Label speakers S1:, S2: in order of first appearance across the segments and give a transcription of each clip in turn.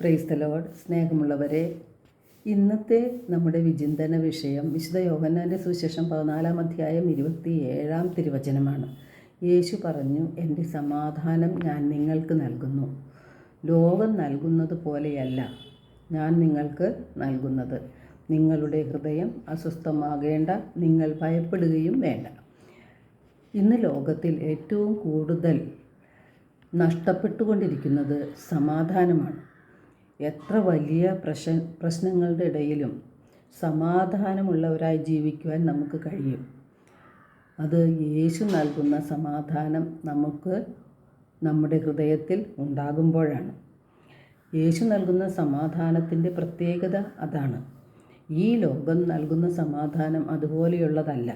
S1: Praise the Lord. സ്നേഹമുള്ളവരെ, ഇന്നത്തെ നമ്മുടെ വിചിന്തന വിഷയം വിശുദ്ധ യോഹന്നാൻ്റെ സുവിശേഷം 14-ാം അധ്യായം 27-ാം തിരുവചനമാണ്. യേശു പറഞ്ഞു, എൻ്റെ സമാധാനം ഞാൻ നിങ്ങൾക്ക് നൽകുന്നു. ലോകം നൽകുന്നത് പോലെയല്ല ഞാൻ നിങ്ങൾക്ക് നൽകുന്നത്. നിങ്ങളുടെ ഹൃദയം അസ്വസ്ഥമാകേണ്ട, നിങ്ങൾ ഭയപ്പെടുകയും വേണ്ട. ഇന്ന് ലോകത്തിൽ ഏറ്റവും കൂടുതൽ നഷ്ടപ്പെട്ടുകൊണ്ടിരിക്കുന്നത് സമാധാനമാണ്. എത്ര വലിയ പ്രശ്നങ്ങളുടെ ഇടയിലും സമാധാനമുള്ളവരായി ജീവിക്കുവാൻ നമുക്ക് കഴിയും. അത് യേശു നൽകുന്ന സമാധാനം നമുക്ക് നമ്മുടെ ഹൃദയത്തിൽ ഉണ്ടാകുമ്പോഴാണ്. യേശു നൽകുന്ന സമാധാനത്തിൻ്റെ പ്രത്യേകത അതാണ്. ഈ ലോകം നൽകുന്ന സമാധാനം അതുപോലെയുള്ളതല്ല.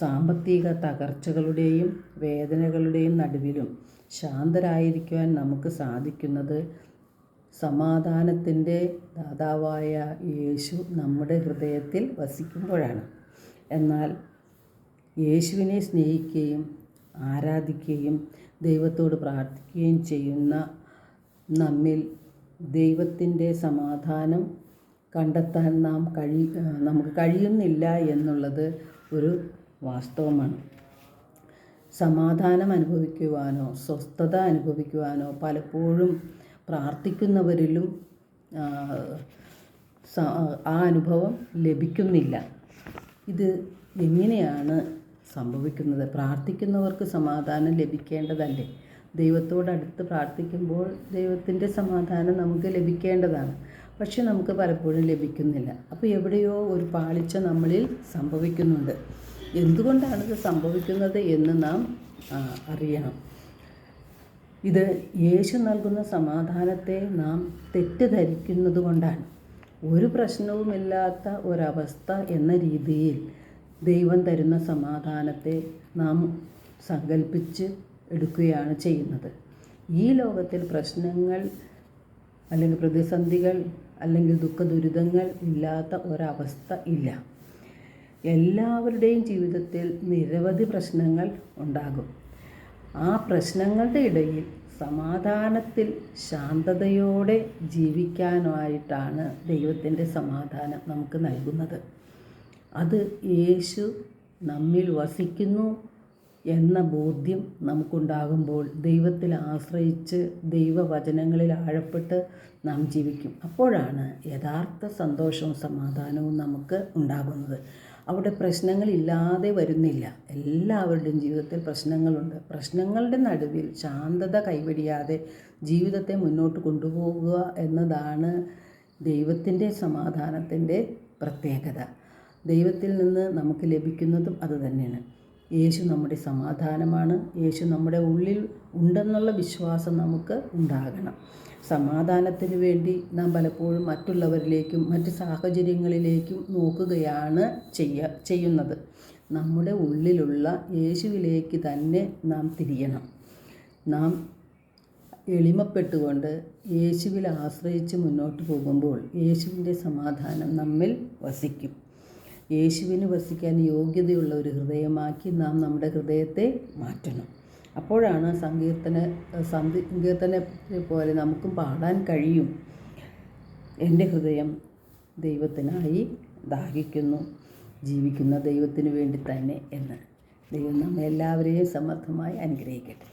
S1: സാമ്പത്തിക തകർച്ചകളുടെയും വേദനകളുടെയും നടുവിലും ശാന്തരായിരിക്കുവാൻ നമുക്ക് സാധിക്കുന്നത് സമാധാനത്തിൻ്റെ ദാതാവായ യേശു നമ്മുടെ ഹൃദയത്തിൽ വസിക്കുമ്പോഴാണ്. എന്നാൽ യേശുവിനെ സ്നേഹിക്കുകയും ആരാധിക്കുകയും ദൈവത്തോട് പ്രാർത്ഥിക്കുകയും ചെയ്യുന്ന നമ്മിൽ ദൈവത്തിൻ്റെ സമാധാനം കണ്ടെത്താൻ നമുക്ക് കഴിയുന്നില്ല എന്നുള്ളത് ഒരു വാസ്തവമാണ്. സമാധാനം അനുഭവിക്കുവാനോ സ്വസ്ഥത അനുഭവിക്കുവാനോ പലപ്പോഴും പ്രാർത്ഥിക്കുന്നവരിലും ആ അനുഭവം ലഭിക്കുന്നില്ല. ഇത് എങ്ങനെയാണ് സംഭവിക്കുന്നത്? പ്രാർത്ഥിക്കുന്നവർക്ക് സമാധാനം ലഭിക്കേണ്ടതല്ലേ? ദൈവത്തോടടുത്ത് പ്രാർത്ഥിക്കുമ്പോൾ ദൈവത്തിൻ്റെ സമാധാനം നമുക്ക് ലഭിക്കേണ്ടതാണ്. പക്ഷെ നമുക്ക് പലപ്പോഴും ലഭിക്കുന്നില്ല. അപ്പോൾ എവിടെയോ ഒരു പാളിച്ച നമ്മളിൽ സംഭവിക്കുന്നുണ്ട്. എന്തുകൊണ്ടാണിത് സംഭവിക്കുന്നത് എന്ന് നാം അറിയണം. ഇത് യേശു നൽകുന്ന സമാധാനത്തെ നാം തെറ്റിദ്ധരിക്കുന്നത് കൊണ്ടാണ്. ഒരു പ്രശ്നവുമില്ലാത്ത ഒരവസ്ഥ എന്ന രീതിയിൽ ദൈവം തരുന്ന സമാധാനത്തെ നാം സങ്കല്പിച്ച് എടുക്കുകയാണ് ചെയ്യുന്നത്. ഈ ലോകത്തിൽ പ്രശ്നങ്ങൾ അല്ലെങ്കിൽ പ്രതിസന്ധികൾ അല്ലെങ്കിൽ ദുഃഖദുരിതങ്ങൾ ഇല്ലാത്ത ഒരവസ്ഥ ഇല്ല. എല്ലാവരുടെയും ജീവിതത്തിൽ നിരവധി പ്രശ്നങ്ങൾ ഉണ്ടാകും. ആ പ്രശ്നങ്ങളുടെ ഇടയിൽ സമാധാനത്തിൽ ശാന്തതയോടെ ജീവിക്കാനായിട്ടാണ് ദൈവത്തിൻ്റെ സമാധാനം നമുക്ക് നൽകുന്നത്. അത് യേശു നമ്മിൽ വസിക്കുന്നു എന്ന ബോധ്യം നമുക്കുണ്ടാകുമ്പോൾ ദൈവത്തിൽ ആശ്രയിച്ച് ദൈവവചനങ്ങളിൽ ആഴപ്പെട്ട് നാം ജീവിക്കും. അപ്പോഴാണ് യഥാർത്ഥ സന്തോഷവും സമാധാനവും നമുക്ക് ഉണ്ടാകുന്നത്. അവിടെ പ്രശ്നങ്ങളില്ലാതെ വരുന്നില്ല. എല്ലാവരുടെയും ജീവിതത്തിൽ പ്രശ്നങ്ങളുണ്ട്. പ്രശ്നങ്ങളുടെ നടുവിൽ ശാന്തത കൈവെടിയാതെ ജീവിതത്തെ മുന്നോട്ട് കൊണ്ടുപോകുക എന്നതാണ് ദൈവത്തിൻ്റെ സമാധാനത്തിൻ്റെ പ്രത്യേകത. ദൈവത്തിൽ നിന്ന് നമുക്ക് ലഭിക്കുന്നതും അതുതന്നെയാണ്. യേശു നമ്മുടെ സമാധാനമാണ്. യേശു നമ്മുടെ ഉള്ളിൽ ഉണ്ടെന്നുള്ള വിശ്വാസം നമുക്ക് ഉണ്ടാകണം. സമാധാനത്തിന് വേണ്ടി നാം പലപ്പോഴും മറ്റുള്ളവരിലേക്കും മറ്റ് സാഹചര്യങ്ങളിലേക്കും നോക്കുകയാണ് ചെയ്യുന്നത്. നമ്മുടെ ഉള്ളിലുള്ള യേശുവിലേക്ക് തന്നെ നാം തിരിയണം. നാം എളിമപ്പെട്ടുകൊണ്ട് യേശുവിൽ ആശ്രയിച്ച് മുന്നോട്ട് പോകുമ്പോൾ യേശുവിൻ്റെ സമാധാനം നമ്മിൽ വസിക്കും. യേശുവിന് വസിക്കാൻ യോഗ്യതയുള്ള ഒരു ഹൃദയമാക്കി നാം നമ്മുടെ ഹൃദയത്തെ മാറ്റണം. അപ്പോഴാണ് സങ്കീർത്തനത്തെ പോലെ നമുക്കും പാടാൻ കഴിയും, എൻ്റെ ഹൃദയം ദൈവത്തിനായി ദാഹിക്കുന്നു, ജീവിക്കുന്ന ദൈവത്തിന് വേണ്ടി തന്നെ എന്ന്. ദൈവം നമ്മെ എല്ലാവരെയും സമർത്ഥമായി അനുഗ്രഹിക്കട്ടെ.